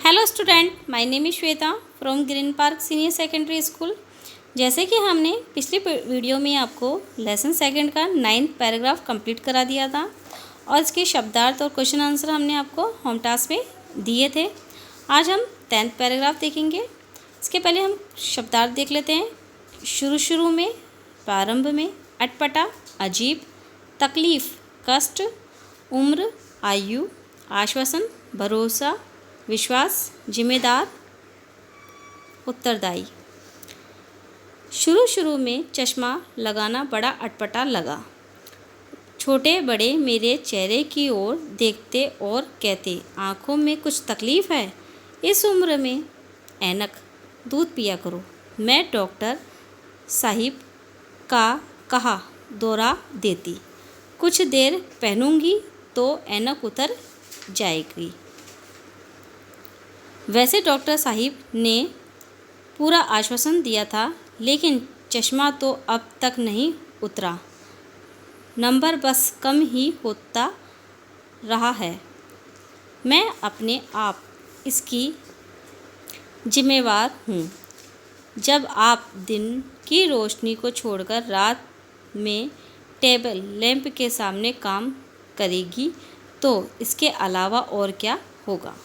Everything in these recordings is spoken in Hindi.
Hello student, my name is Shweta from green park senior secondary school. जैसे कि हमने पिछली वीडियो में आपको लेसन सेकंड का 9th पैराग्राफ कंप्लीट करा दिया था और इसके शब्दार्थ और क्वेश्चन आंसर हमने आपको होम टास्क में दिए थे। आज हम 10th पैराग्राफ देखेंगे। इसके पहले हम शब्दार्थ देख लेते हैं। शुरू में, प्रारंभ में, अटपटा, अजीब, तकलीफ़, कष्ट, उम्र, आयु, आश्वासन, भरोसा, विश्वास, जिम्मेदार, उत्तरदायी। शुरू में चश्मा लगाना बड़ा अटपटा लगा। छोटे बड़े मेरे चेहरे की ओर देखते और कहते, आँखों में कुछ तकलीफ़ है? इस उम्र में ऐनक, दूध पिया करो। मैं डॉक्टर साहिब का कहा दोहरा देती। कुछ देर पहनूंगी तो ऐनक उतर जाएगी। वैसे डॉक्टर साहिब ने पूरा आश्वासन दिया था, लेकिन चश्मा तो अब तक नहीं उतरा। नंबर बस कम ही होता रहा है। मैं अपने आप इसकी जिम्मेवार हूँ। जब आप दिन की रोशनी को छोड़कर रात में टेबल लैंप के सामने काम करेगी तो इसके अलावा और क्या होगा।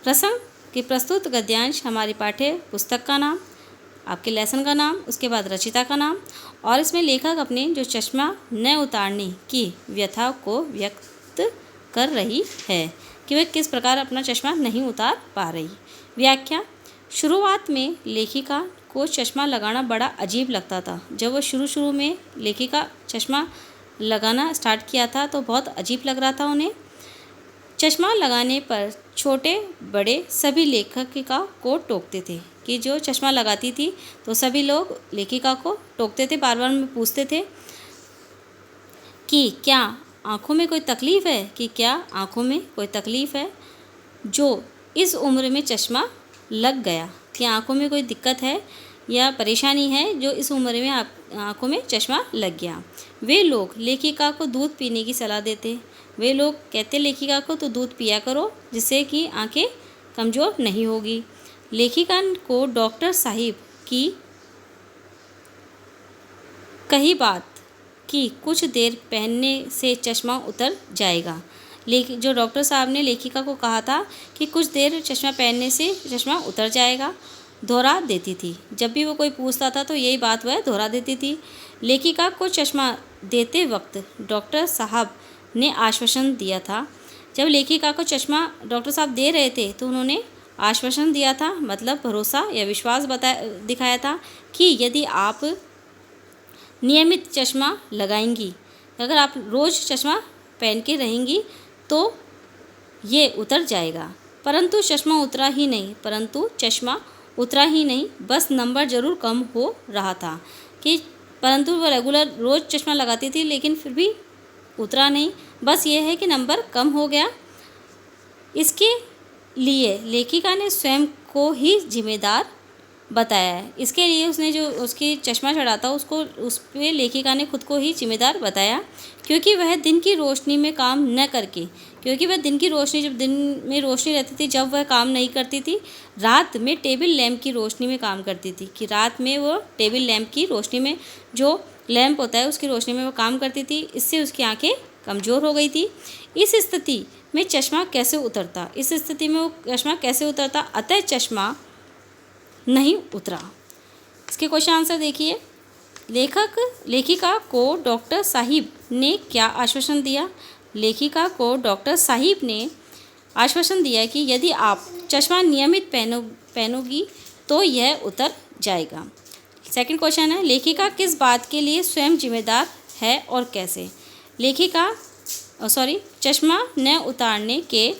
प्रसंग कि प्रस्तुत गद्यांश हमारी पाठ्य पुस्तक का नाम, आपके लेसन का नाम, उसके बाद रचिता का नाम और इसमें लेखक अपने जो चश्मा न उतारने की व्यथा को व्यक्त कर रही है कि वह किस प्रकार अपना चश्मा नहीं उतार पा रही। व्याख्या। शुरुआत में लेखिका को चश्मा लगाना बड़ा अजीब लगता था। जब वो शुरू में लेखिका चश्मा लगाना स्टार्ट किया था तो बहुत अजीब लग रहा था उन्हें। चश्मा लगाने पर छोटे बड़े सभी लेखिका को टोकते थे कि जो चश्मा लगाती थी तो सभी लोग लेखिका को टोकते थे, बार बार में पूछते थे कि क्या आँखों में कोई तकलीफ़ है, कि क्या आँखों में कोई तकलीफ़ है जो इस उम्र में चश्मा लग गया, कि आँखों में कोई दिक्कत है या परेशानी है जो इस उम्र में आँखों में चश्मा लग गया। वे लोग लेखिका को दूध पीने की सलाह देते। वे लोग कहते लेखिका को तो दूध पिया करो जिससे कि आंखें कमज़ोर नहीं होगी। लेखिका को डॉक्टर साहिब की कही बात कि कुछ देर पहनने से चश्मा उतर जाएगा। जो डॉक्टर साहब ने लेखिका को कहा था कि कुछ देर चश्मा पहनने से चश्मा उतर जाएगा, दोहरा देती थी। जब भी वो कोई पूछता था तो यही बात वह दोहरा देती थी। लेखिका को चश्मा देते वक्त डॉक्टर साहब ने आश्वासन दिया था। जब लेखिका को चश्मा डॉक्टर साहब दे रहे थे तो उन्होंने आश्वासन दिया था, मतलब भरोसा या विश्वास दिखाया था कि यदि आप नियमित चश्मा लगाएंगी, अगर आप रोज़ चश्मा पहन के रहेंगी तो ये उतर जाएगा। परंतु चश्मा उतरा ही नहीं, बस नंबर ज़रूर कम हो रहा था कि परंतु वो रेगुलर रोज़ चश्मा लगाती थी लेकिन फिर भी उतरा नहीं, बस ये है कि नंबर कम हो गया। इसके लिए लेखिका ने स्वयं को ही जिम्मेदार बताया है। इसके लिए उसने जो उसकी चश्मा चढ़ा था उस पे लेखिका ने खुद को ही जिम्मेदार बताया, क्योंकि वह दिन की रोशनी में काम न करके, क्योंकि वह दिन की रोशनी, जब दिन में रोशनी रहती थी जब वह काम नहीं करती थी, रात में टेबल लैंप की रोशनी में काम करती थी, कि रात में वो टेबल लैंप की रोशनी में, जो लैंप होता है उसकी रोशनी में वो काम करती थी। इससे उसकी आंखें कमज़ोर हो गई थी। इस स्थिति में चश्मा कैसे उतरता, अतः चश्मा नहीं उतरा। इसके क्वेश्चन आंसर देखिए। लेखिका को डॉक्टर साहिब ने क्या आश्वासन दिया? लेखिका को डॉक्टर साहिब ने आश्वासन दिया कि यदि आप चश्मा नियमित पहनोगी तो यह उतर जाएगा। सेकंड क्वेश्चन है, लेखिका किस बात के लिए स्वयं जिम्मेदार है और कैसे? चश्मा न उतारने के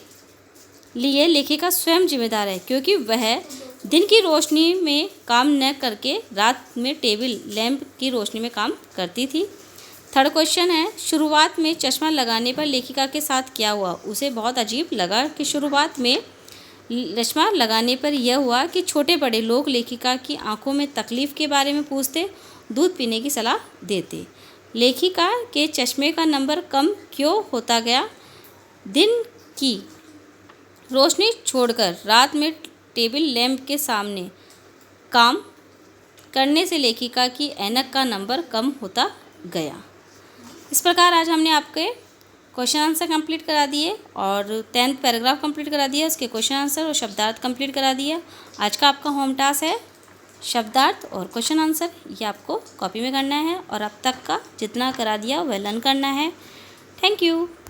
लिए लेखिका स्वयं जिम्मेदार है, क्योंकि वह दिन की रोशनी में काम न करके रात में टेबल लैंप की रोशनी में काम करती थी। थर्ड क्वेश्चन है, शुरुआत में चश्मा लगाने पर लेखिका के साथ क्या हुआ? उसे बहुत अजीब लगा कि शुरुआत में चश्मा लगाने पर यह हुआ कि छोटे बड़े लोग लेखिका की आंखों में तकलीफ़ के बारे में पूछते, दूध पीने की सलाह देते। लेखिका के चश्मे का नंबर कम क्यों होता गया? दिन की रोशनी छोड़कर रात में टेबल लैंप के सामने काम करने से लेखिका की ऐनक का नंबर कम होता गया। इस प्रकार आज हमने आपके क्वेश्चन आंसर कंप्लीट करा दिए और 10th पैराग्राफ कंप्लीट करा दिया, उसके क्वेश्चन आंसर और शब्दार्थ कंप्लीट करा दिया। आज का आपका होम टास्क है शब्दार्थ और क्वेश्चन आंसर, ये आपको कॉपी में करना है और अब तक का जितना करा दिया वह लर्न करना है। Thank you.